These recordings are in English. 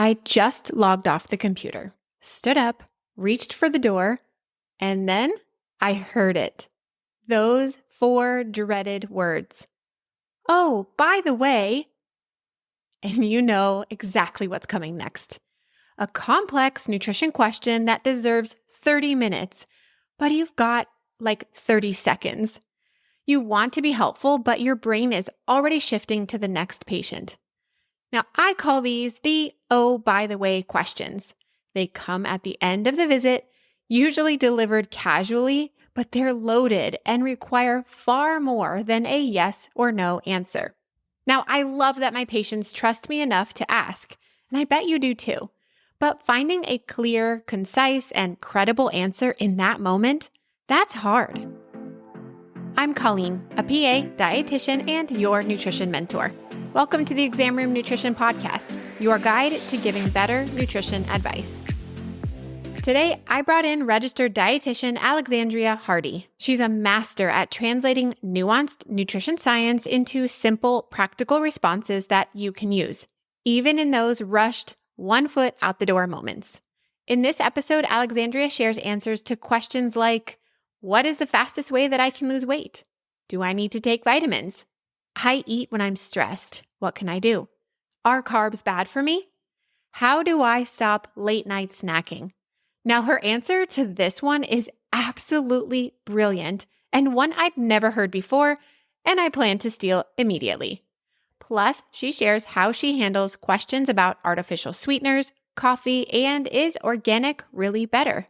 I just logged off the computer, stood up, reached for the door, and then I heard it. Those 4 dreaded words. Oh, by the way, and you know exactly what's coming next. A complex nutrition question that deserves 30 minutes, but you've got like 30 seconds. You want to be helpful, but your brain is already shifting to the next patient. Now, I call these the oh, by the way questions. They come at the end of the visit, usually delivered casually, but they're loaded and require far more than a yes or no answer. Now, I love that my patients trust me enough to ask, and I bet you do too. But finding a clear, concise, and credible answer in that moment, that's hard. I'm Colleen, a PA, dietitian, and your nutrition mentor. Welcome to the Exam Room Nutrition Podcast, your guide to giving better nutrition advice. Today, I brought in registered dietitian Alexandria Hardy. She's a master at translating nuanced nutrition science into simple, practical responses that you can use, even in those rushed, one foot out the door moments. In this episode, Alexandria shares answers to questions like, what is the fastest way that I can lose weight? Do I need to take vitamins? I eat when I'm stressed. What can I do? Are carbs bad for me? How do I stop late night snacking? Now, her answer to this one is absolutely brilliant and one I'd never heard before, and I plan to steal immediately. Plus, she shares how she handles questions about artificial sweeteners, coffee, and is organic really better?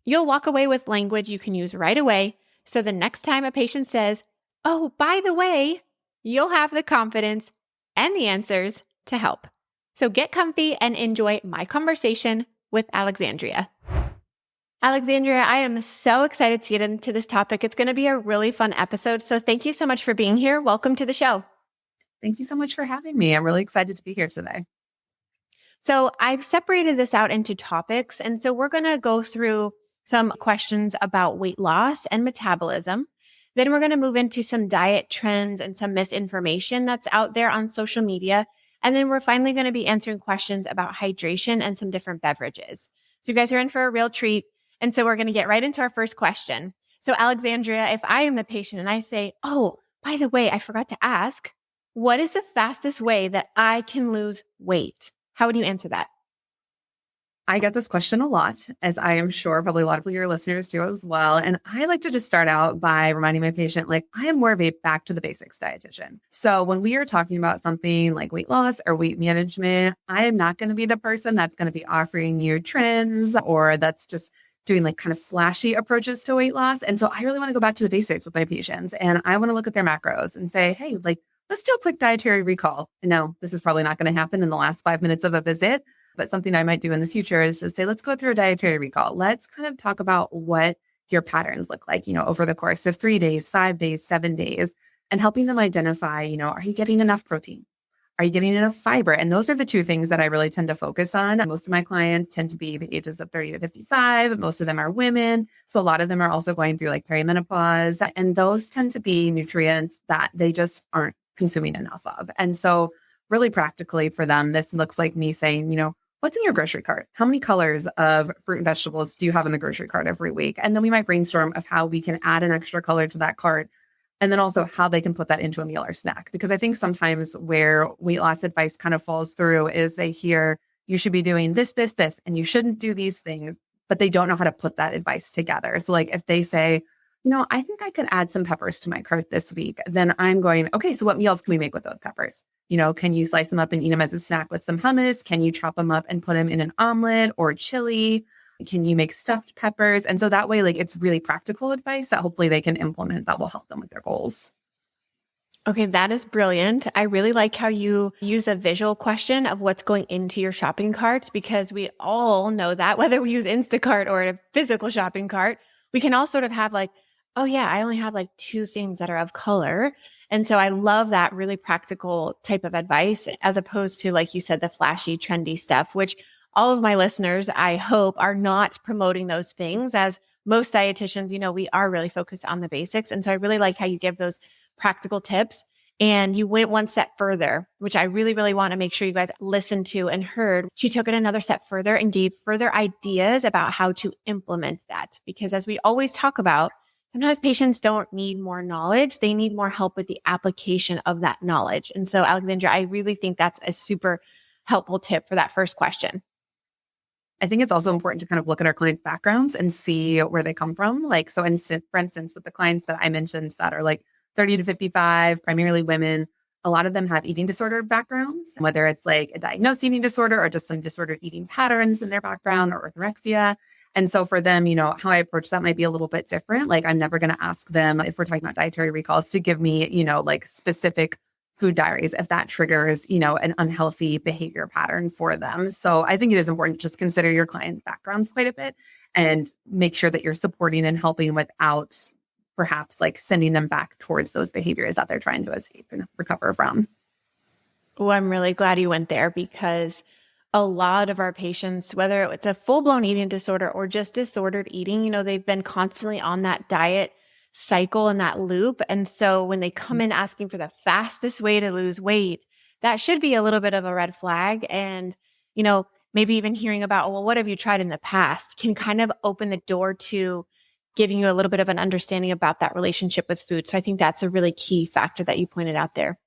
You'll walk away with language you can use right away, so the next time a patient says, oh, by the way, you'll have the confidence and the answers to help. So get comfy and enjoy my conversation with Alexandria. Alexandria, I am so excited to get into this topic. It's going to be a really fun episode. So thank you so much for being here. Welcome to the show. Thank you so much for having me. I'm really excited to be here today. So I've separated this out into topics. And so we're going to go through some questions about weight loss and metabolism. Then we're going to move into some diet trends and some misinformation that's out there on social media. And then we're finally going to be answering questions about hydration and some different beverages. So you guys are in for a real treat. And so we're going to get right into our first question. So Alexandria, if I am the patient and I say, oh, by the way, I forgot to ask, what is the fastest way that I can lose weight? How would you answer that? I get this question a lot, as I am sure probably a lot of your listeners do as well. And I like to just start out by reminding my patient, like, I am more of a back to the basics dietitian. So when we are talking about something like weight loss or weight management, I am not going to be the person that's going to be offering you trends or that's just doing like kind of flashy approaches to weight loss. And so I really want to go back to the basics with my patients. And I want to look at their macros and say, hey, like, let's do a quick dietary recall. And no, this is probably not going to happen in the last 5 minutes of a visit. But something I might do in the future is just say, let's go through a dietary recall. Let's kind of talk about what your patterns look like, over the course of 3 days, 5 days, 7 days, and helping them identify, are you getting enough protein? Are you getting enough fiber? And those are the 2 things that I really tend to focus on. Most of my clients tend to be the ages of 30 to 55. Most of them are women. So a lot of them are also going through like perimenopause. And those tend to be nutrients that they just aren't consuming enough of. And so really practically for them, this looks like me saying, what's in your grocery cart? How many colors of fruit and vegetables do you have in the grocery cart every week? And then we might brainstorm of how we can add an extra color to that cart. And then also how they can put that into a meal or snack. Because I think sometimes where weight loss advice kind of falls through is they hear you should be doing this, this, this, and you shouldn't do these things, but they don't know how to put that advice together. So like if they say, I think I could add some peppers to my cart this week, then I'm going, okay, so what meals can we make with those peppers? Can you slice them up and eat them as a snack with some hummus? Can you chop them up and put them in an omelet or chili? Can you make stuffed peppers? And so that way, like, it's really practical advice that hopefully they can implement that will help them with their goals. Okay, that is brilliant. I really like how you use a visual question of what's going into your shopping carts, because we all know that whether we use Instacart or a physical shopping cart, we can all sort of have like, oh yeah, I only have like 2 things that are of color. And so I love that really practical type of advice as opposed to, like you said, the flashy, trendy stuff, which all of my listeners, I hope, are not promoting those things. As most dietitians, we are really focused on the basics. And so I really like how you give those practical tips. And you went one step further, which I really, really want to make sure you guys listened to and heard. She took it another step further and gave further ideas about how to implement that. Because as we always talk about, sometimes patients don't need more knowledge. They need more help with the application of that knowledge. And so, Alexandria, I really think that's a super helpful tip for that first question. I think it's also important to kind of look at our clients' backgrounds and see where they come from. Like, so for instance, with the clients that I mentioned that are like 30 to 55, primarily women, a lot of them have eating disorder backgrounds, whether it's like a diagnosed eating disorder or just some disordered eating patterns in their background or orthorexia. And so for them, how I approach that might be a little bit different. Like, I'm never going to ask them, if we're talking about dietary recalls, to give me, like specific food diaries if that triggers, an unhealthy behavior pattern for them. So I think it is important to just consider your client's backgrounds quite a bit and make sure that you're supporting and helping without perhaps like sending them back towards those behaviors that they're trying to escape and recover from. Oh, I'm really glad you went there, because a lot of our patients, whether it's a full-blown eating disorder or just disordered eating, they've been constantly on that diet cycle and that loop. And so when they come in asking for the fastest way to lose weight, that should be a little bit of a red flag. And, maybe even hearing about, well, what have you tried in the past, can kind of open the door to giving you a little bit of an understanding about that relationship with food. So I think that's a really key factor that you pointed out there,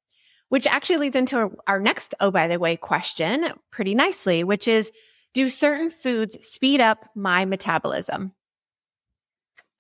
which actually leads into our next, oh, by the way, question pretty nicely, which is, do certain foods speed up my metabolism?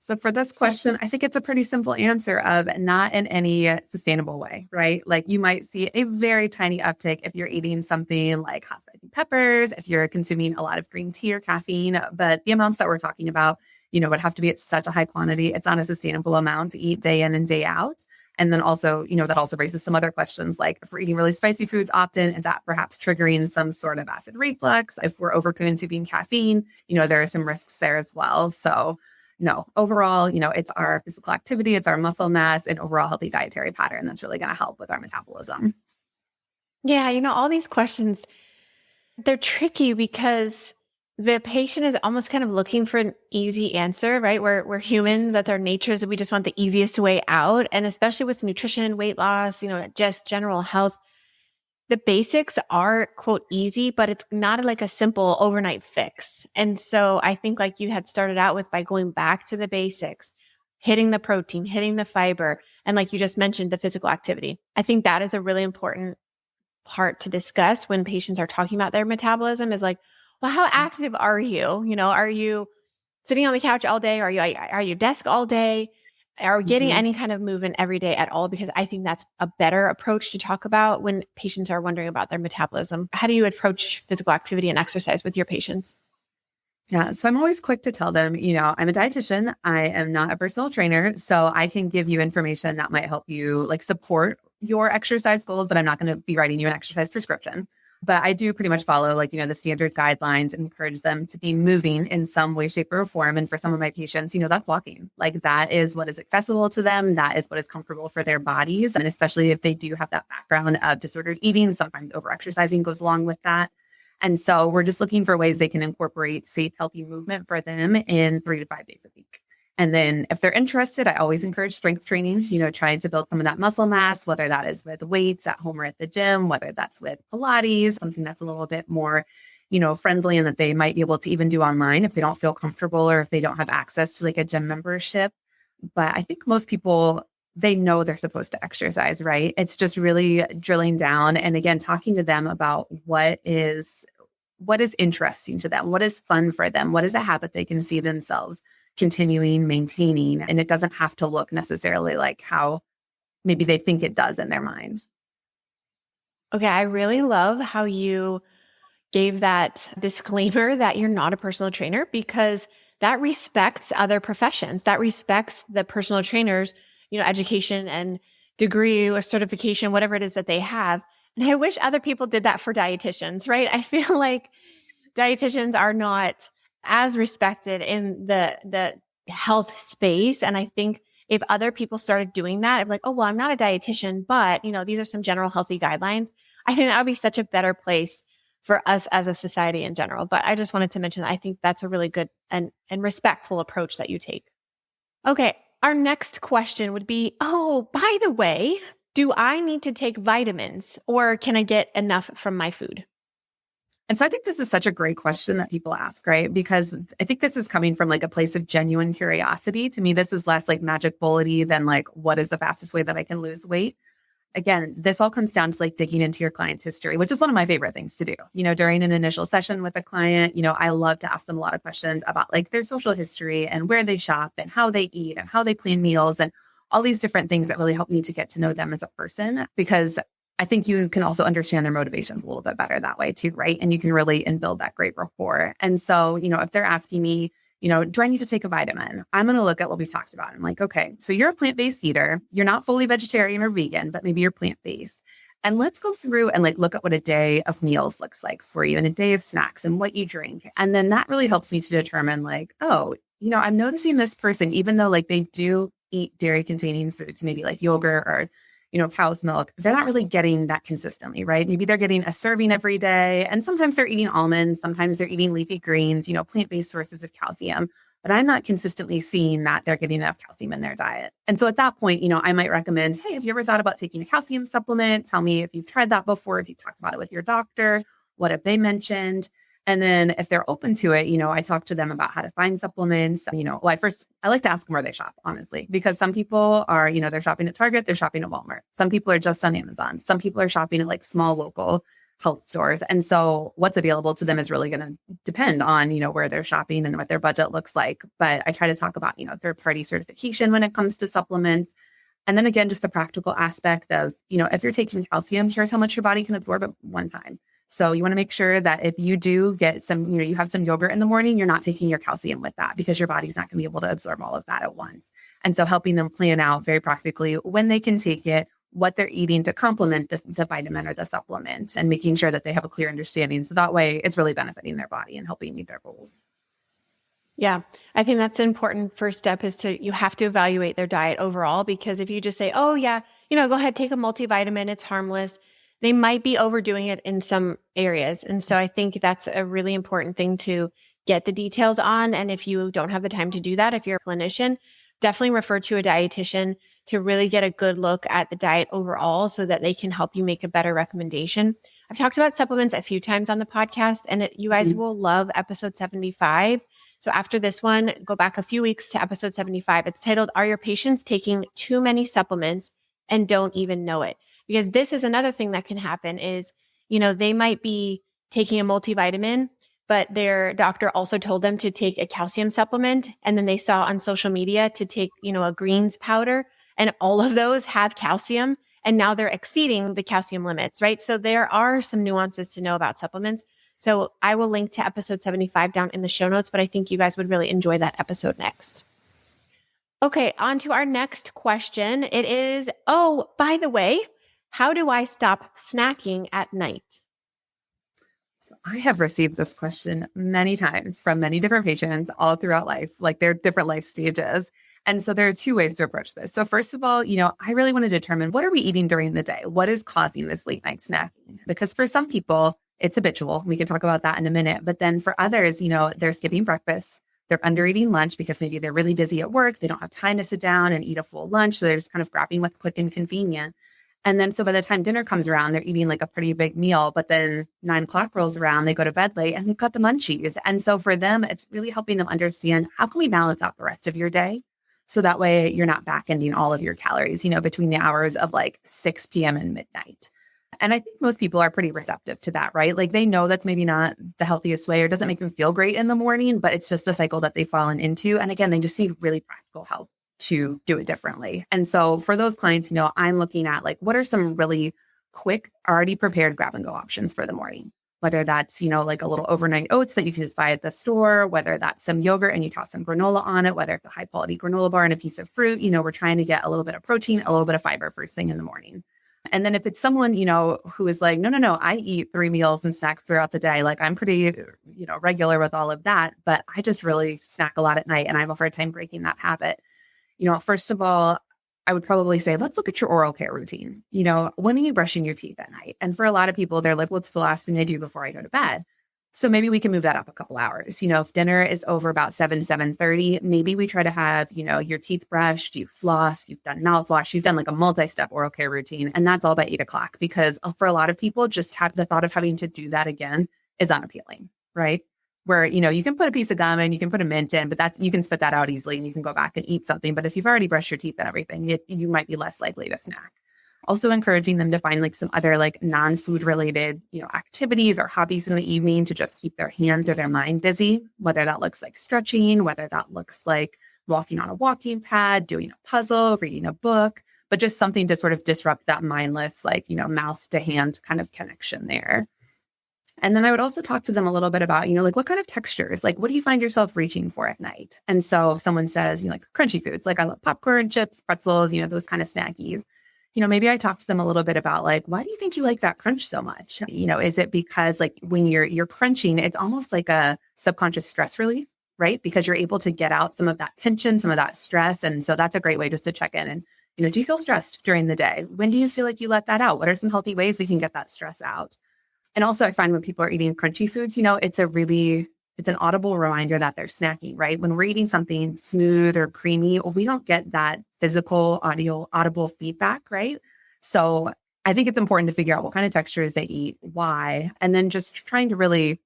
So for this question, I think it's a pretty simple answer of not in any sustainable way, right? Like, you might see a very tiny uptick if you're eating something like hot spicy peppers, if you're consuming a lot of green tea or caffeine, but the amounts that we're talking about, would have to be at such a high quantity. It's not a sustainable amount to eat day in and day out. And then also, that also raises some other questions, like if we're eating really spicy foods often, is that perhaps triggering some sort of acid reflux? If we're over consuming caffeine, there are some risks there as well. So no, overall, it's our physical activity, it's our muscle mass, and overall healthy dietary pattern that's really going to help with our metabolism. Yeah, all these questions, they're tricky because the patient is almost kind of looking for an easy answer, right? We're humans, that's our nature, so we just want the easiest way out. And especially with nutrition, weight loss, just general health, the basics are, quote, easy, but it's not like a simple overnight fix. And so I think, like you had started out with, by going back to the basics, hitting the protein, hitting the fiber, and like you just mentioned, the physical activity. I think that is a really important part to discuss when patients are talking about their metabolism, is like, well, how active are you? Are you sitting on the couch all day? Are you desk all day? Are we getting any kind of movement every day at all? Because I think that's a better approach to talk about when patients are wondering about their metabolism. How do you approach physical activity and exercise with your patients? Yeah. So I'm always quick to tell them, I'm a dietitian. I am not a personal trainer. So I can give you information that might help you like support your exercise goals, but I'm not going to be writing you an exercise prescription. But I do pretty much follow the standard guidelines and encourage them to be moving in some way, shape, or form. And for some of my patients, that's walking. Like, that is what is accessible to them. That is what is comfortable for their bodies. And especially if they do have that background of disordered eating, sometimes overexercising goes along with that. And so we're just looking for ways they can incorporate safe, healthy movement for them in 3 to 5 days a week. And then if they're interested, I always encourage strength training, trying to build some of that muscle mass, whether that is with weights at home or at the gym, whether that's with Pilates, something that's a little bit more, friendly and that they might be able to even do online if they don't feel comfortable or if they don't have access to like a gym membership. But I think most people, they know they're supposed to exercise, right? It's just really drilling down and again, talking to them about what is interesting to them, what is fun for them, what is a habit they can see themselves continuing, maintaining, and it doesn't have to look necessarily like how maybe they think it does in their mind. Okay, I really love how you gave that disclaimer that you're not a personal trainer, because that respects other professions. That respects the personal trainers, education and degree or certification, whatever it is that they have. And I wish other people did that for dietitians, right? I feel like dietitians are not as respected in the health space. And I think if other people started doing that, I'm like, oh, well, I'm not a dietitian, but these are some general healthy guidelines. I think that would be such a better place for us as a society in general. But I just wanted to mention that I think that's a really good and respectful approach that you take. Okay. Our next question would be, oh, by the way, Do I need to take vitamins or can I get enough from my food? And so I think this is such a great question that people ask, right? Because I think this is coming from like a place of genuine curiosity. To me, this is less like magic bullety than like, what is the fastest way that I can lose weight? Again, this all comes down to like digging into your client's history, which is one of my favorite things to do. During an initial session with a client, I love to ask them a lot of questions about like their social history and where they shop and how they eat and how they plan meals and all these different things that really help me to get to know them as a person, because I think you can also understand their motivations a little bit better that way too, right? And you can relate and build that great rapport. And so, if they're asking me, do I need to take a vitamin? I'm going to look at what we've talked about. I'm like, okay, so you're a plant-based eater. You're not fully vegetarian or vegan, but maybe you're plant-based. And let's go through and like look at what a day of meals looks like for you and a day of snacks and what you drink. And then that really helps me to determine like, oh, I'm noticing this person, even though like they do eat dairy containing foods, maybe like yogurt or cow's milk, they're not really getting that consistently, right? Maybe they're getting a serving every day. And sometimes they're eating almonds. Sometimes they're eating leafy greens, plant-based sources of calcium. But I'm not consistently seeing that they're getting enough calcium in their diet. And so at that point, I might recommend, hey, have you ever thought about taking a calcium supplement? Tell me if you've tried that before, if you've talked about it with your doctor, what have they mentioned? And then if they're open to it, I talk to them about how to find supplements. I like to ask them where they shop, honestly, because some people are, they're shopping at Target, they're shopping at Walmart. Some people are just on Amazon. Some people are shopping at like small local health stores. And so what's available to them is really going to depend on, where they're shopping and what their budget looks like. But I try to talk about, third-party certification when it comes to supplements. And then again, just the practical aspect of, if you're taking calcium, here's how much your body can absorb at one time. So you want to make sure that if you do get some, you have some yogurt in the morning, you're not taking your calcium with that because your body's not going to be able to absorb all of that at once. And so helping them plan out very practically when they can take it, what they're eating to complement the vitamin or the supplement, and making sure that they have a clear understanding. So that way it's really benefiting their body and helping meet their goals. Yeah, I think that's an important first step is you have to evaluate their diet overall, because if you just say, oh yeah, go ahead, take a multivitamin, it's harmless, they might be overdoing it in some areas. And so I think that's a really important thing to get the details on. And if you don't have the time to do that, if you're a clinician, definitely refer to a dietitian to really get a good look at the diet overall so that they can help you make a better recommendation. I've talked about supplements a few times on the podcast, and you guys will love episode 75. So after this one, go back a few weeks to episode 75. It's titled, Are Your Patients Taking Too Many Supplements and Don't Even Know It? Because this is another thing that can happen is, they might be taking a multivitamin, but their doctor also told them to take a calcium supplement. And then they saw on social media to take, a greens powder, and all of those have calcium. And now they're exceeding the calcium limits, right? So there are some nuances to know about supplements. So I will link to episode 75 down in the show notes, but I think you guys would really enjoy that episode next. Okay, on to our next question. It is, oh, by the way, how do I stop snacking at night? So I have received this question many times from many different patients all throughout life, like their different life stages. And so there are two ways to approach this. So first of all, I really want to determine, what are we eating during the day? What is causing this late night snacking? Because for some people, it's habitual. We can talk about that in a minute. But then for others, they're skipping breakfast. They're under eating lunch because maybe they're really busy at work. They don't have time to sit down and eat a full lunch. So they're just kind of grabbing what's quick and convenient. And then so by the time dinner comes around, they're eating like a pretty big meal. But then 9 o'clock rolls around, they go to bed late and they've got the munchies. And so for them, it's really helping them understand, how can we balance out the rest of your day? So that way you're not back ending all of your calories, between the hours of like 6 p.m. and midnight. And I think most people are pretty receptive to that, right? Like they know that's maybe not the healthiest way or doesn't make them feel great in the morning, but it's just the cycle that they've fallen into. And again, they just need really practical help to do it differently. And so for those clients, I'm looking at like, what are some really quick, already prepared grab and go options for the morning? Whether that's, like a little overnight oats that you can just buy at the store, whether that's some yogurt and you toss some granola on it, whether it's a high quality granola bar and a piece of fruit, we're trying to get a little bit of protein, a little bit of fiber first thing in the morning. And then if it's someone, who is like, no, I eat 3 meals and snacks throughout the day. Like I'm pretty, regular with all of that, but I just really snack a lot at night and I have a hard time breaking that habit. First of all, I would probably say, let's look at your oral care routine. When are you brushing your teeth at night? And for a lot of people, they're like, what's the last thing I do before I go to bed? So maybe we can move that up a couple hours. If dinner is over about 7:30, maybe we try to have, your teeth brushed, you've flossed, you've done mouthwash, you've done like a multi-step oral care routine. And that's all by 8 o'clock, because for a lot of people, just have the thought of having to do that again is unappealing, right? Where, you can put a piece of gum and you can put a mint in, but you can spit that out easily and you can go back and eat something. But if you've already brushed your teeth and everything, you might be less likely to snack. Also encouraging them to find like some other like non-food related, activities or hobbies in the evening to just keep their hands or their mind busy, whether that looks like stretching, whether that looks like walking on a walking pad, doing a puzzle, reading a book, but just something to sort of disrupt that mindless, like, mouth to hand kind of connection there. And then I would also talk to them a little bit about, like what kind of textures, like what do you find yourself reaching for at night? And so if someone says, like crunchy foods, like I love popcorn, chips, pretzels, those kind of snackies, maybe I talk to them a little bit about like, why do you think you like that crunch so much? Is it because like when you're crunching, it's almost like a subconscious stress relief, right? Because you're able to get out some of that tension, some of that stress. And so that's a great way just to check in and, do you feel stressed during the day? When do you feel like you let that out? What are some healthy ways we can get that stress out? And also I find when people are eating crunchy foods, it's an audible reminder that they're snacking, right? When we're eating something smooth or creamy, we don't get that physical audible feedback, right? So I think it's important to figure out what kind of textures they eat, why, and then just trying to really,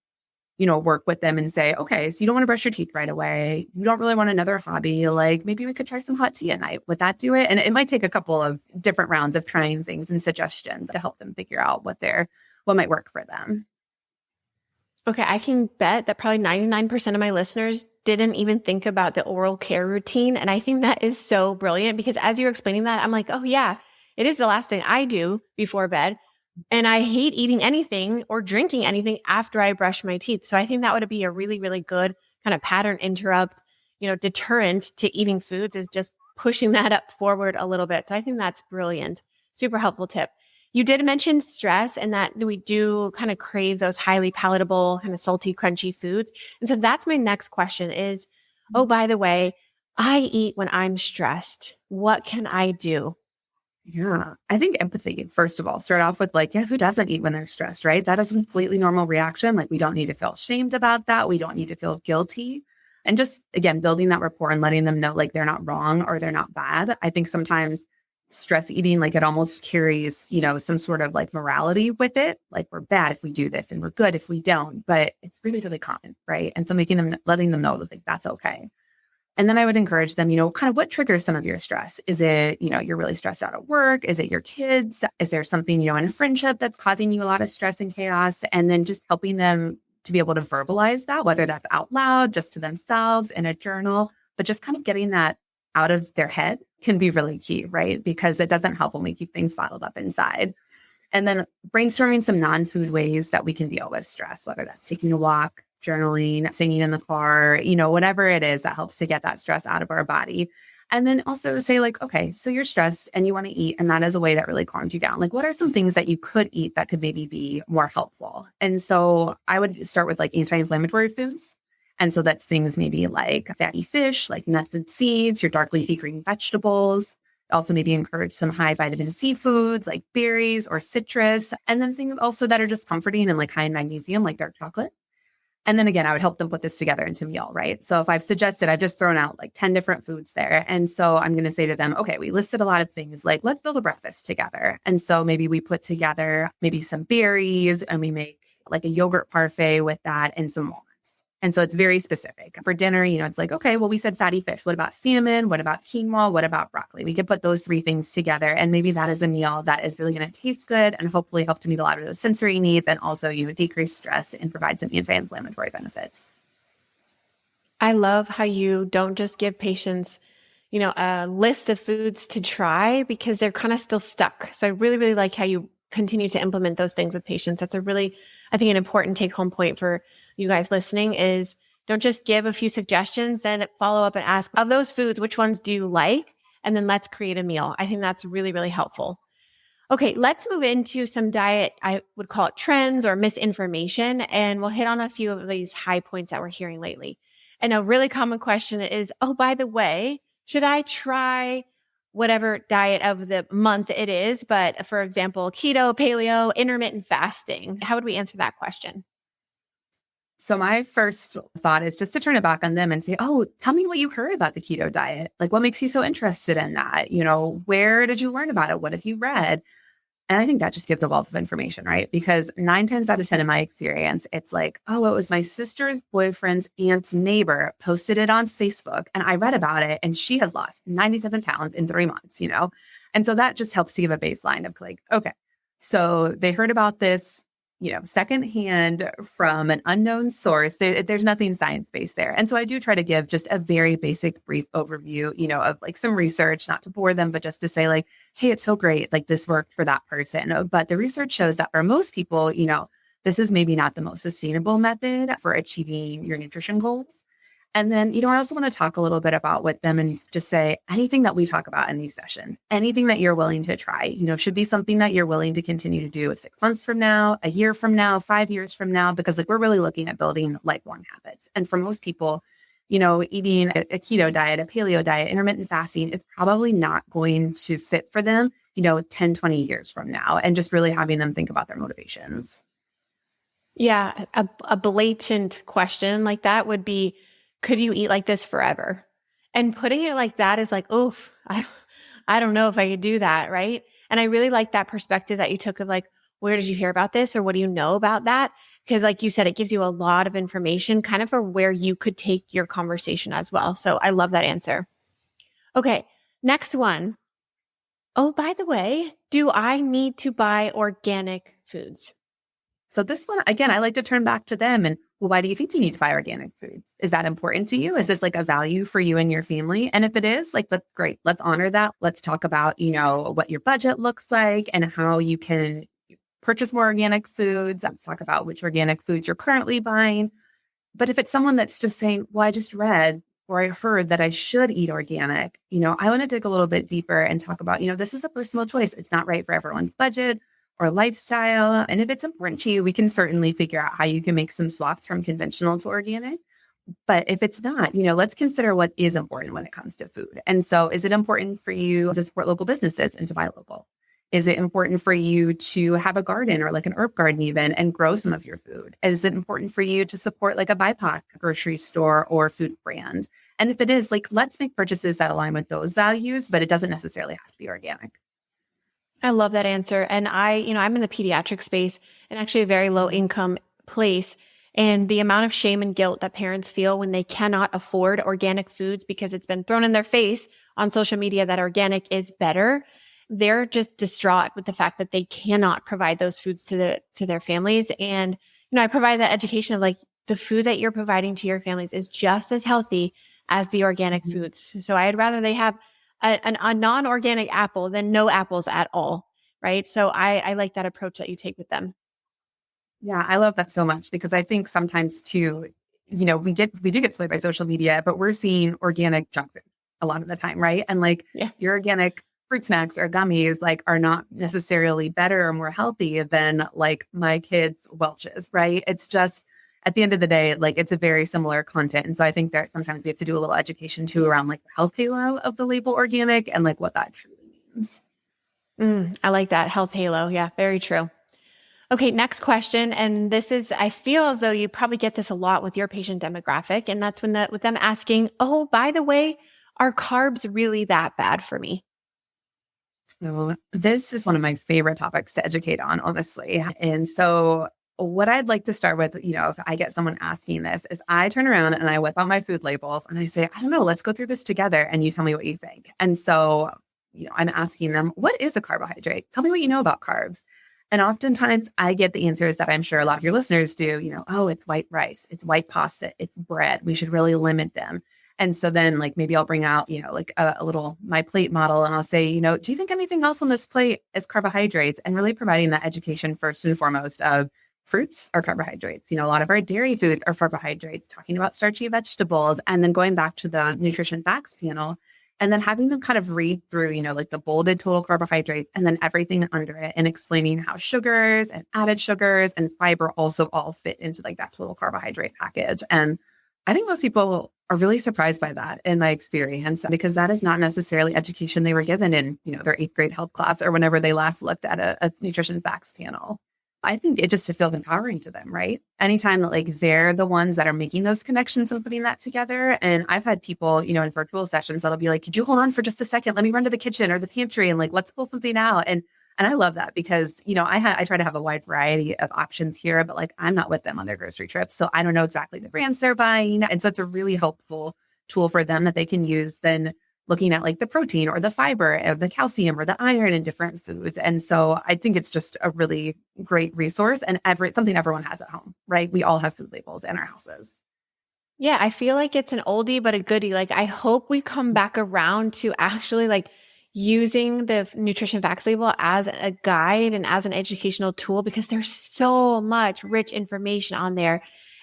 work with them and say, okay, so you don't want to brush your teeth right away. You don't really want another hobby. Like maybe we could try some hot tea at night. Would that do it? And it might take a couple of different rounds of trying things and suggestions to help them figure out what might work for them. Okay, I can bet that probably 99% of my listeners didn't even think about the oral care routine. And I think that is so brilliant because as you're explaining that, I'm like, oh yeah, it is the last thing I do before bed. And I hate eating anything or drinking anything after I brush my teeth. So I think that would be a really, really good kind of pattern interrupt, deterrent to eating foods is just pushing that up forward a little bit. So I think that's brilliant. Super helpful tip. You did mention stress and that we do kind of crave those highly palatable, kind of salty, crunchy foods. And so that's my next question is, oh, by the way, I eat when I'm stressed. What can I do? Yeah, I think empathy, first of all, start off with like, yeah, who doesn't eat when they're stressed, right? That is a completely normal reaction. Like we don't need to feel shamed about that. We don't need to feel guilty. And just, again, building that rapport and letting them know like they're not wrong or they're not bad. I think sometimes stress eating, like it almost carries, some sort of like morality with it. Like we're bad if we do this and we're good if we don't, but it's really, really common, right? And so letting them know that like, that's okay. And then I would encourage them, kind of what triggers some of your stress? Is it, you're really stressed out at work? Is it your kids? Is there something, in a friendship that's causing you a lot of stress and chaos? And then just helping them to be able to verbalize that, whether that's out loud, just to themselves in a journal, but just kind of getting that out of their head can be really key, right? Because it doesn't help when we keep things bottled up inside. And then brainstorming some non-food ways that we can deal with stress, whether that's taking a walk, journaling, singing in the car, whatever it is that helps to get that stress out of our body. And then also say like, okay, so you're stressed and you want to eat, and that is a way that really calms you down. Like, what are some things that you could eat that could maybe be more helpful? And so I would start with like anti-inflammatory foods. And so that's things maybe like fatty fish, like nuts and seeds, your dark leafy green vegetables. Also maybe encourage some high vitamin C foods like berries or citrus. And then things also that are just comforting and like high in magnesium, like dark chocolate. And then again, I would help them put this together into a meal, right? So if I've just thrown out like 10 different foods there. And so I'm going to say to them, okay, we listed a lot of things like, let's build a breakfast together. And so maybe we put together maybe some berries and we make like a yogurt parfait with that and some walnuts. And so it's very specific. For dinner, it's like, okay, well, we said fatty fish. What about salmon? What about quinoa? What about broccoli? We could put those three things together. And maybe that is a meal that is really going to taste good and hopefully help to meet a lot of those sensory needs and also, decrease stress and provide some anti-inflammatory benefits. I love how you don't just give patients, a list of foods to try because they're kind of still stuck. So I really, really like how you continue to implement those things with patients. That's a really, I think, an important take home point for you guys listening is don't just give a few suggestions, then follow up and ask of those foods, which ones do you like? And then let's create a meal. I think that's really, really helpful. Okay, let's move into some diet, I would call it trends or misinformation, and we'll hit on a few of these high points that we're hearing lately. And a really common question is, oh, by the way, should I try whatever diet of the month it is? But for example, keto, paleo, intermittent fasting. How would we answer that question? So my first thought is just to turn it back on them and say, oh, tell me what you heard about the keto diet. Like, what makes you so interested in that? Where did you learn about it? What have you read? And I think that just gives a wealth of information, right? Because 9 times out of 10 in my experience, it's like, oh, it was my sister's boyfriend's aunt's neighbor posted it on Facebook and I read about it and she has lost 97 pounds in 3 months. And so that just helps to give a baseline of like, okay, so they heard about this, secondhand from an unknown source. There's nothing science-based there. And so I do try to give just a very basic, brief overview, of like some research, not to bore them, but just to say like, hey, it's so great. Like this worked for that person. But the research shows that for most people, this is maybe not the most sustainable method for achieving your nutrition goals. And then, I also want to talk a little bit about with them and just say anything that we talk about in these sessions, anything that you're willing to try, should be something that you're willing to continue to do 6 months from now, a year from now, 5 years from now, because like we're really looking at building lifelong habits. And for most people, eating a keto diet, a paleo diet, intermittent fasting is probably not going to fit for them, 10, 20 years from now, and just really having them think about their motivations. Yeah. A blatant question like that would be, could you eat like this forever? And putting it like that is like, oof, I don't know if I could do that. Right. And I really like that perspective that you took of like, where did you hear about this? Or what do you know about that? Because like you said, it gives you a lot of information kind of for where you could take your conversation as well. So I love that answer. Okay. Next one. Oh, by the way, do I need to buy organic foods? So this one, again, I like to turn back to them and, well, why do you think you need to buy organic foods? Is that important to you? Is this like a value for you and your family? And if it is, like, that's great. Let's honor that. Let's talk about, what your budget looks like and how you can purchase more organic foods. Let's talk about which organic foods you're currently buying. But if it's someone that's just saying, well, I just read or I heard that I should eat organic, I want to dig a little bit deeper and talk about, this is a personal choice. It's not right for everyone's budget or lifestyle. And if it's important to you, we can certainly figure out how you can make some swaps from conventional to organic. But if it's not, let's consider what is important when it comes to food. And so is it important for you to support local businesses and to buy local? Is it important for you to have a garden or like an herb garden even and grow some of your food? Is it important for you to support like a BIPOC grocery store or food brand? And if it is, like, let's make purchases that align with those values, but it doesn't necessarily have to be organic. I love that answer. And I'm in the pediatric space and actually a very low income place. And the amount of shame and guilt that parents feel when they cannot afford organic foods because it's been thrown in their face on social media that organic is better. They're just distraught with the fact that they cannot provide those foods to their families. And, I provide that education of like the food that you're providing to your families is just as healthy as the organic foods. So I'd rather they have a non-organic apple than no apples at all. Right. So I like that approach that you take with them. Yeah, I love that so much because I think sometimes too, we do get swayed by social media, but we're seeing organic junk food a lot of the time, right? And like your organic fruit snacks or gummies like are not necessarily better or more healthy than like my kids' Welch's, right? It's just at the end of the day, like it's a very similar content. And so I think that sometimes we have to do a little education too around like the health halo of the label organic and like what that truly means. I like that health halo. Yeah, very true. Okay, next question. And this is, I feel as though you probably get this a lot with your patient demographic. And that's with them asking, oh, by the way, are carbs really that bad for me? So this is one of my favorite topics to educate on, honestly. And so what I'd like to start with, if I get someone asking this, is I turn around and I whip out my food labels and I say, I don't know, let's go through this together and you tell me what you think. And so, I'm asking them, what is a carbohydrate? Tell me what you know about carbs. And oftentimes I get the answers that I'm sure a lot of your listeners do, oh, it's white rice, it's white pasta, it's bread. We should really limit them. And so then like maybe I'll bring out, like a little my plate model and I'll say, do you think anything else on this plate is carbohydrates? And really providing that education first and foremost of fruits are carbohydrates. A lot of our dairy foods are carbohydrates, talking about starchy vegetables, and then going back to the nutrition facts panel. And then having them kind of read through, like the bolded total carbohydrates and then everything under it and explaining how sugars and added sugars and fiber also all fit into like that total carbohydrate package. And I think most people are really surprised by that in my experience, because that is not necessarily education they were given in, their 8th grade health class or whenever they last looked at a nutrition facts panel. I think it just feels empowering to them, right? Anytime that like they're the ones that are making those connections and putting that together. And I've had people, in virtual sessions that'll be like, could you hold on for just a second? Let me run to the kitchen or the pantry and like, let's pull something out. And I love that because, I try to have a wide variety of options here, but like I'm not with them on their grocery trips. So I don't know exactly the brands they're buying. And so it's a really helpful tool for them that they can use then looking at like the protein or the fiber or the calcium or the iron in different foods. And so I think it's just a really great resource and something everyone has at home, right? We all have food labels in our houses. Yeah, I feel like it's an oldie but a goodie. Like I hope we come back around to actually like using the nutrition facts label as a guide and as an educational tool because there's so much rich information on there.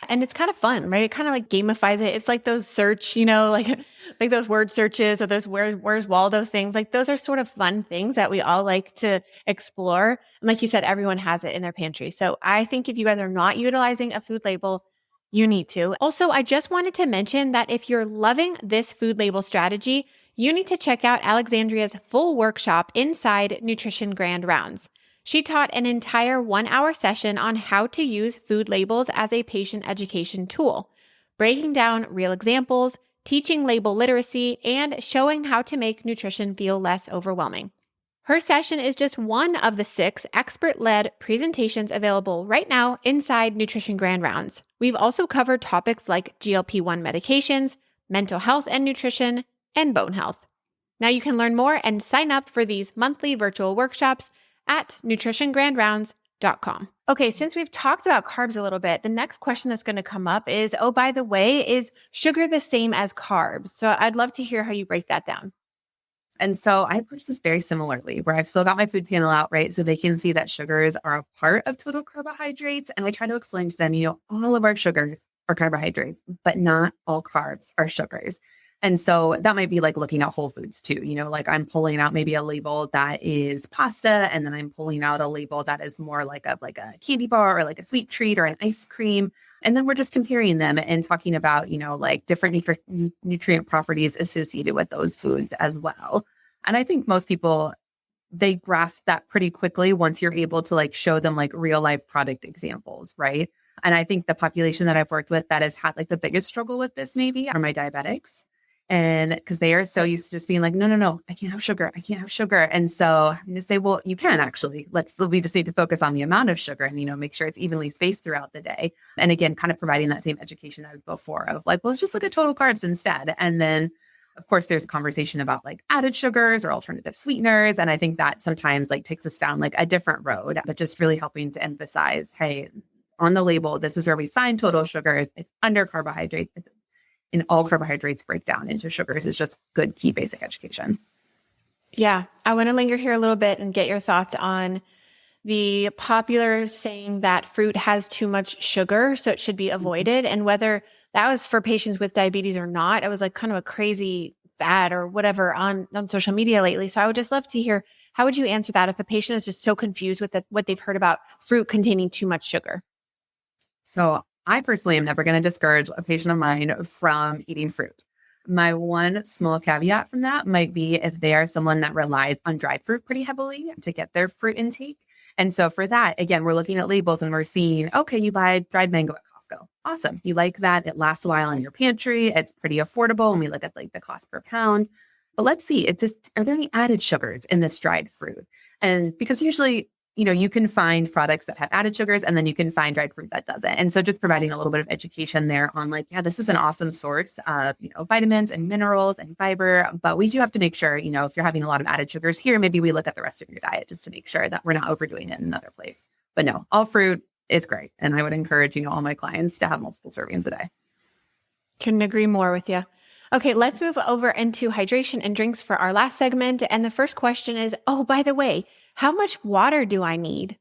And it's kind of fun, right? It kind of like gamifies it. It's like those search, like those word searches or those where's Waldo things. Like those are sort of fun things that we all like to explore. And like you said, everyone has it in their pantry. So I think if you guys are not utilizing a food label, you need to. Also, I just wanted to mention that if you're loving this food label strategy, you need to check out Alexandria's full workshop inside Nutrition Grand Rounds. She taught an entire 1-hour session on how to use food labels as a patient education tool, breaking down real examples, teaching label literacy, and showing how to make nutrition feel less overwhelming. Her session is just one of the 6 expert-led presentations available right now inside Nutrition Grand Rounds. We've also covered topics like GLP-1 medications, mental health and nutrition, and bone health. Now you can learn more and sign up for these monthly virtual workshops at nutritiongrandrounds.com. Okay, since we've talked about carbs a little bit, the next question that's going to come up is, oh, by the way, is sugar the same as carbs? So I'd love to hear how you break that down. And so I approach this very similarly, where I've still got my food panel out, right? So they can see that sugars are a part of total carbohydrates. And I try to explain to them, all of our sugars are carbohydrates, but not all carbs are sugars. And so that might be like looking at whole foods too, like I'm pulling out maybe a label that is pasta, and then I'm pulling out a label that is more like a candy bar or like a sweet treat or an ice cream. And then we're just comparing them and talking about, like different nutrient properties associated with those foods as well. And I think most people, they grasp that pretty quickly once you're able to like show them like real life product examples, right? And I think the population that I've worked with that has had like the biggest struggle with this maybe are my diabetics. And because they are so used to just being like, no, I can't have sugar. I can't have sugar. And so I'm going to say, well, you can actually, we just need to focus on the amount of sugar and, make sure it's evenly spaced throughout the day. And again, kind of providing that same education as before of like, well, let's just look at total carbs instead. And then of course, there's a conversation about like added sugars or alternative sweeteners. And I think that sometimes like takes us down like a different road, but just really helping to emphasize, hey, on the label, this is where we find total sugar. It's under carbohydrates. And all carbohydrates break down into sugars is just good key basic education. Yeah. I want to linger here a little bit and get your thoughts on the popular saying that fruit has too much sugar, so it should be avoided. And whether that was for patients with diabetes or not, it was like kind of a crazy fad or whatever on social media lately. So I would just love to hear, how would you answer that if a patient is just so confused with what they've heard about fruit containing too much sugar? So I personally am never going to discourage a patient of mine from eating fruit. My one small caveat from that might be if they are someone that relies on dried fruit pretty heavily to get their fruit intake. And so for that, again, we're looking at labels and we're seeing, okay, you buy dried mango at Costco. Awesome. You like that. It lasts a while in your pantry. It's pretty affordable. And we look at like the cost per pound. But let's see, are there any added sugars in this dried fruit? And because usually, you can find products that have added sugars and then you can find dried fruit that doesn't. And so just providing a little bit of education there on like, yeah, this is an awesome source of, vitamins and minerals and fiber, but we do have to make sure, if you're having a lot of added sugars here, maybe we look at the rest of your diet just to make sure that we're not overdoing it in another place. But no, all fruit is great. And I would encourage, all my clients to have multiple servings a day. Couldn't agree more with you. Okay, let's move over into hydration and drinks for our last segment. And the first question is, oh, by the way, how much water do I need?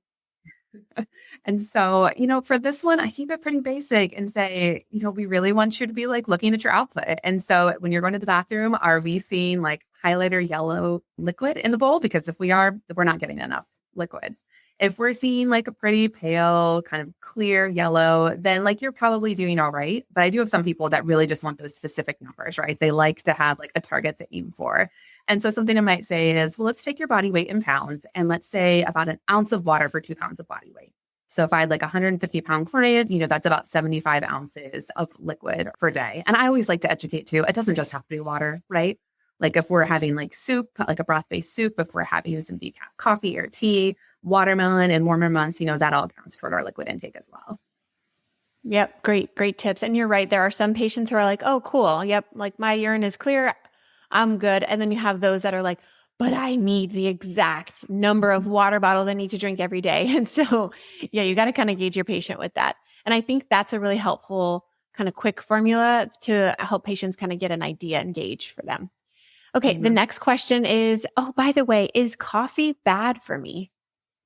And so, for this one, I keep it pretty basic and say, we really want you to be like looking at your output. And so when you're going to the bathroom, are we seeing like highlighter yellow liquid in the bowl? Because if we are, we're not getting enough liquids. If we're seeing like a pretty pale, kind of clear yellow, then like you're probably doing all right. But I do have some people that really just want those specific numbers, right? They like to have like a target to aim for. And so something I might say is, well, let's take your body weight in pounds and let's say about an ounce of water for 2 pounds of body weight. So if I had like a 150-pound client, that's about 75 ounces of liquid per day. And I always like to educate too. It doesn't just have to be water, right? Like if we're having like soup, like a broth-based soup, if we're having some decaf coffee or tea, watermelon in warmer months, that all counts toward our liquid intake as well. Yep. Great tips. And you're right. There are some patients who are like, oh, cool. Yep. Like my urine is clear. I'm good. And then you have those that are like, but I need the exact number of water bottles I need to drink every day. And so, yeah, you got to kind of gauge your patient with that. And I think that's a really helpful kind of quick formula to help patients kind of get an idea and gauge for them. Okay. The Mhm. next question is, oh, by the way, is coffee bad for me?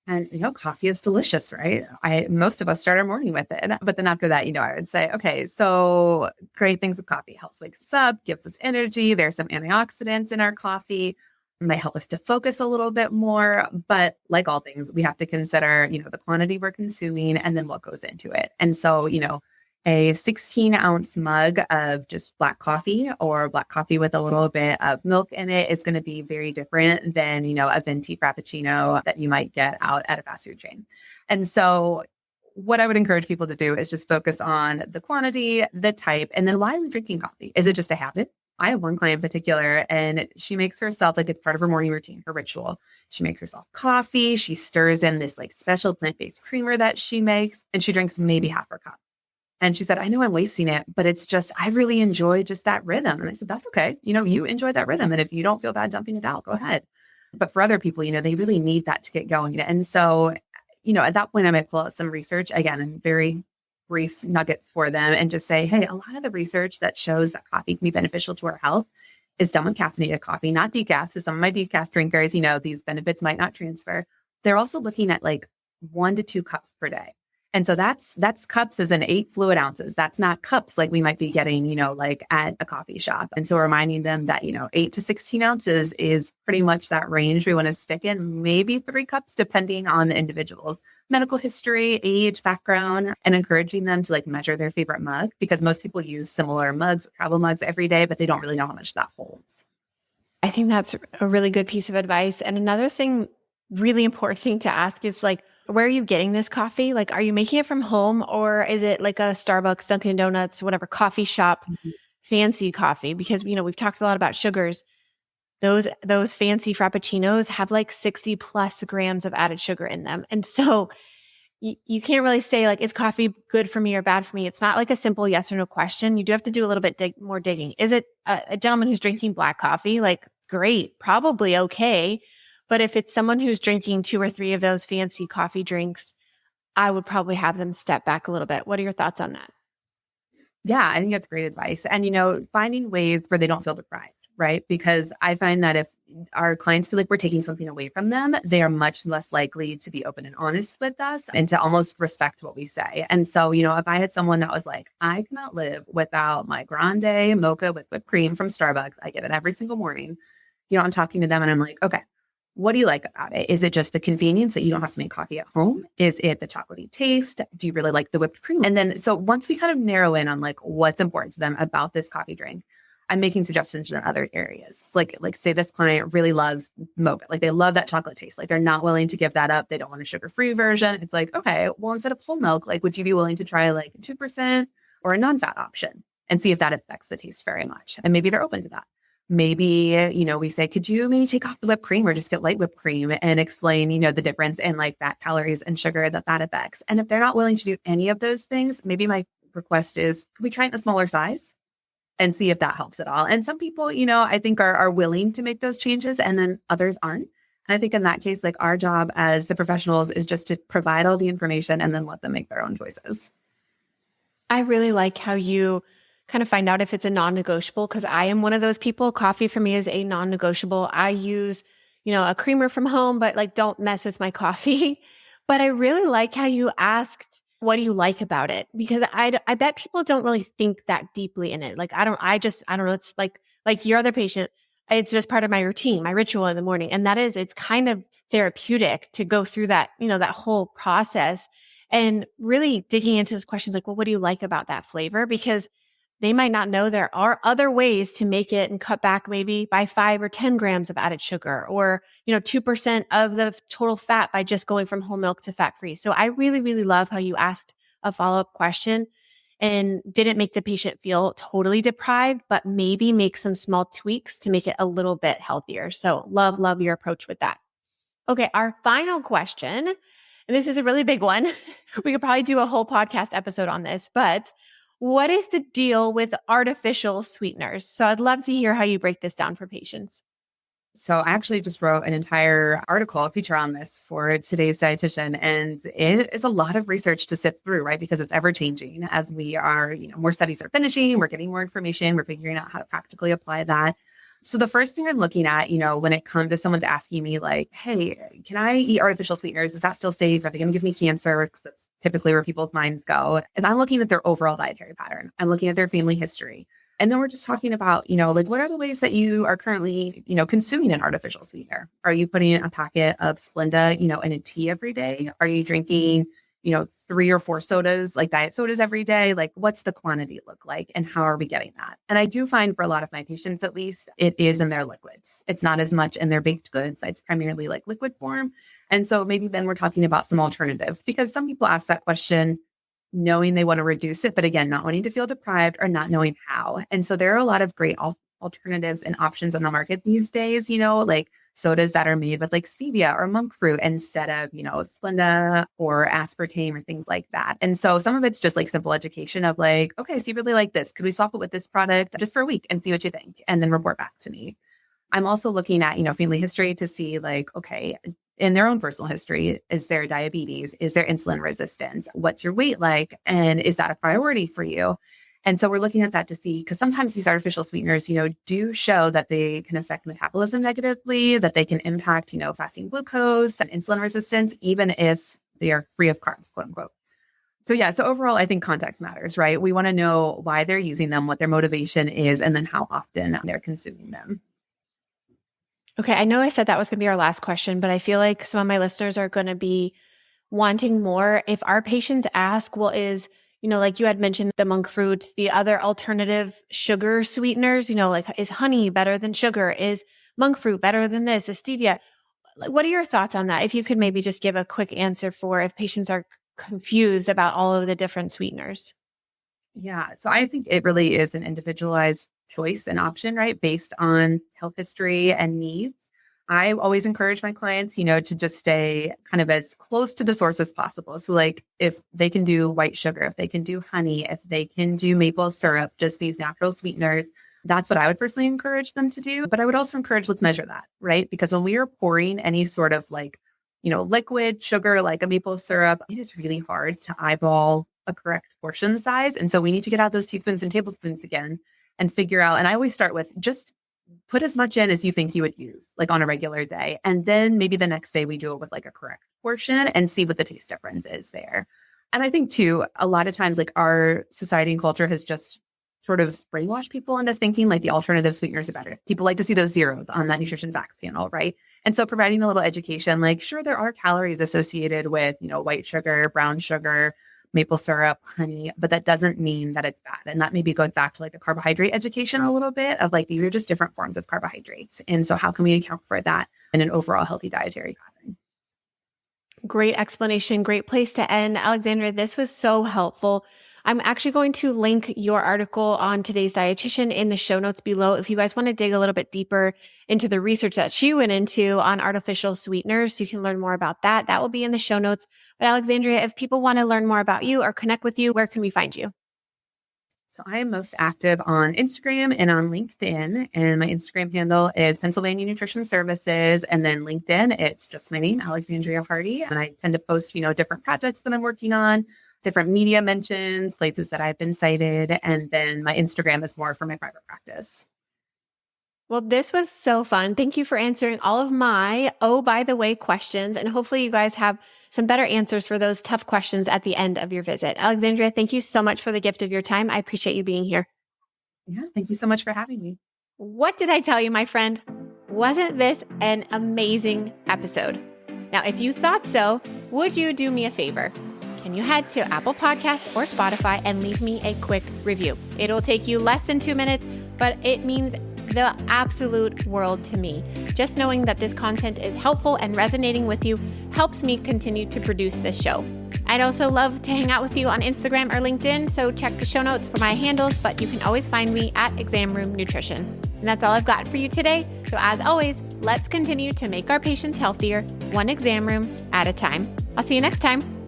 And coffee is delicious, right? Most of us start our morning with it. But then after that, I would say, okay, so great things with coffee. Helps wakes us up, gives us energy. There's some antioxidants in our coffee. Might help us to focus a little bit more. But like all things, we have to consider, the quantity we're consuming and then what goes into it. And so, a 16-ounce mug of just black coffee or black coffee with a little bit of milk in it is going to be very different than, a venti frappuccino that you might get out at a fast food chain. And so what I would encourage people to do is just focus on the quantity, the type, and then why are we drinking coffee? Is it just a habit? I have one client in particular, and she makes herself like it's part of her morning routine, her ritual. She makes herself coffee. She stirs in this like special plant-based creamer that she makes, and she drinks maybe half her cup. And she said, I know I'm wasting it, but it's just, I really enjoy just that rhythm. And I said, that's okay. You enjoy that rhythm. And if you don't feel bad dumping it out, go ahead. But for other people, they really need that to get going. And so, at that point, I might pull out some research again in very brief nuggets for them and just say, hey, a lot of the research that shows that coffee can be beneficial to our health is done with caffeinated coffee, not decaf. So some of my decaf drinkers, these benefits might not transfer. They're also looking at like 1 to 2 cups per day. And so that's cups as in 8 fluid ounces. That's not cups like we might be getting, like at a coffee shop. And so reminding them that, 8 to 16 ounces is pretty much that range we want to stick in, maybe 3 cups, depending on the individual's medical history, age, background, and encouraging them to like measure their favorite mug because most people use similar mugs, travel mugs every day, but they don't really know how much that holds. I think that's a really good piece of advice. And another thing, really important thing to ask is like, where are you getting this coffee? Like, are you making it from home or is it like a Starbucks, Dunkin' Donuts, whatever coffee shop, fancy coffee? Because, we've talked a lot about sugars. Those fancy frappuccinos have like 60 plus grams of added sugar in them. And so you can't really say like, is coffee good for me or bad for me? It's not like a simple yes or no question. You do have to do a little bit more digging. Is it a gentleman who's drinking black coffee? Like, great, probably okay. But if it's someone who's drinking 2 or 3 of those fancy coffee drinks, I would probably have them step back a little bit. What are your thoughts on that? Yeah, I think that's great advice. And, finding ways where they don't feel deprived, right? Because I find that if our clients feel like we're taking something away from them, they are much less likely to be open and honest with us and to almost respect what we say. And so, if I had someone that was like, I cannot live without my grande mocha with whipped cream from Starbucks, I get it every single morning, I'm talking to them and I'm like, okay, what do you like about it? Is it just the convenience that you don't have to make coffee at home? Is it the chocolatey taste? Do you really like the whipped cream? And then, so once we kind of narrow in on like what's important to them about this coffee drink, I'm making suggestions in other areas. So like say this client really loves mocha, like they love that chocolate taste. Like they're not willing to give that up. They don't want a sugar-free version. It's like, okay, well, instead of whole milk, like, would you be willing to try like 2% or a non-fat option and see if that affects the taste very much? And maybe they're open to that. Maybe, we say, could you maybe take off the whipped cream or just get light whipped cream and explain, the difference in like fat, calories, and sugar that affects. And if they're not willing to do any of those things, maybe my request is, can we try it in a smaller size and see if that helps at all? And some people, I think are willing to make those changes and then others aren't. And I think in that case, like our job as the professionals is just to provide all the information and then let them make their own choices. I really like how you kind of find out if it's a non-negotiable because I am one of those people. Coffee for me is a non-negotiable. I use, a creamer from home, but like don't mess with my coffee. But I really like how you asked, what do you like about it? Because I bet people don't really think that deeply in it. Like, I don't know. It's like your other patient. It's just part of my routine, my ritual in the morning. And it's kind of therapeutic to go through that, that whole process and really digging into this question, like, well, what do you like about that flavor? Because they might not know there are other ways to make it and cut back maybe by 5 or 10 grams of added sugar, or, 2% of the total fat by just going from whole milk to fat free. So I really, really love how you asked a follow-up question and didn't make the patient feel totally deprived, but maybe make some small tweaks to make it a little bit healthier. So love your approach with that. Okay, our final question, and this is a really big one. We could probably do a whole podcast episode on this, but what is the deal with artificial sweeteners? So I'd love to hear how you break this down for patients. So I actually just wrote an entire article, a feature on this for today's dietitian. And it is a lot of research to sift through, right? Because it's ever changing as we are, more studies are finishing, we're getting more information, we're figuring out how to practically apply that. So the first thing I'm looking at, when it comes to someone's asking me like, hey, can I eat artificial sweeteners? Is that still safe? Are they going to give me cancer? Because that's typically where people's minds go. Is I'm looking at their overall dietary pattern. I'm looking at their family history. And then we're just talking about, what are the ways that you are currently, consuming an artificial sweetener? Are you putting a packet of Splenda, in a tea every day? Are you drinking, 3 or 4 sodas, like diet sodas every day? Like, what's the quantity look like and how are we getting that? And I do find for a lot of my patients, at least, it is in their liquids. It's not as much in their baked goods. It's primarily like liquid form. And so maybe then we're talking about some alternatives, because some people ask that question knowing they want to reduce it, but again, not wanting to feel deprived or not knowing how. And so there are a lot of great alternatives and options on the market these days, like sodas that are made with like stevia or monk fruit instead of, Splenda or aspartame or things like that. And so some of it's just like simple education of like, okay, so you really like this. Could we swap it with this product just for a week and see what you think? And then report back to me. I'm also looking at, family history to see like, okay, in their own personal history, is there diabetes? Is there insulin resistance? What's your weight like? And is that a priority for you? And so we're looking at that to see, because sometimes these artificial sweeteners, do show that they can affect metabolism negatively, that they can impact, fasting glucose and insulin resistance, even if they are free of carbs, quote unquote. So yeah, so overall, I think context matters, right? We want to know why they're using them, what their motivation is, and then how often they're consuming them. Okay, I know I said that was going to be our last question, but I feel like some of my listeners are going to be wanting more. If our patients ask, well, is, like you had mentioned, the monk fruit, the other alternative sugar sweeteners, like is honey better than sugar? Is monk fruit better than this? Is stevia? Like, what are your thoughts on that? If you could maybe just give a quick answer for if patients are confused about all of the different sweeteners. Yeah. So I think it really is an individualized choice and option, right? Based on health history and needs. I always encourage my clients, to just stay kind of as close to the source as possible. So like if they can do white sugar, if they can do honey, if they can do maple syrup, just these natural sweeteners, that's what I would personally encourage them to do. But I would also encourage, let's measure that, right? Because when we are pouring any sort of like, liquid sugar, like a maple syrup, it is really hard to eyeball a correct portion size. And so we need to get out those teaspoons and tablespoons again and figure out. And I always start with just put as much in as you think you would use, like on a regular day. And then maybe the next day we do it with like a correct portion and see what the taste difference is there. And I think too, a lot of times like our society and culture has just sort of brainwashed people into thinking like the alternative sweeteners are better. People like to see those zeros on that nutrition facts panel, right? And so providing a little education, like sure, there are calories associated with, white sugar, brown sugar, maple syrup, honey, but that doesn't mean that it's bad. And that maybe goes back to like the carbohydrate education a little bit of like, these are just different forms of carbohydrates. And so how can we account for that in an overall healthy dietary pattern? Great explanation. Great place to end. Alexandria, this was so helpful. I'm actually going to link your article on today's dietitian in the show notes below. If you guys want to dig a little bit deeper into the research that she went into on artificial sweeteners, so you can learn more about that. That will be in the show notes. But Alexandria, if people want to learn more about you or connect with you, where can we find you? So I am most active on Instagram and on LinkedIn. And my Instagram handle is Pennsylvania Nutrition Services. And then LinkedIn, it's just my name, Alexandria Hardy. And I tend to post, different projects that I'm working on, different media mentions, places that I've been cited. And then my Instagram is more for my private practice. Well, this was so fun. Thank you for answering all of my, by the way, questions. And hopefully you guys have some better answers for those tough questions at the end of your visit. Alexandria, thank you so much for the gift of your time. I appreciate you being here. Yeah, thank you so much for having me. What did I tell you, my friend? Wasn't this an amazing episode? Now, if you thought so, would you do me a favor? can you head to Apple Podcasts or Spotify and leave me a quick review. It'll take you less than 2 minutes, but it means the absolute world to me. Just knowing that this content is helpful and resonating with you helps me continue to produce this show. I'd also love to hang out with you on Instagram or LinkedIn, so check the show notes for my handles, but you can always find me at Exam Room Nutrition. And that's all I've got for you today. So as always, let's continue to make our patients healthier, one exam room at a time. I'll see you next time.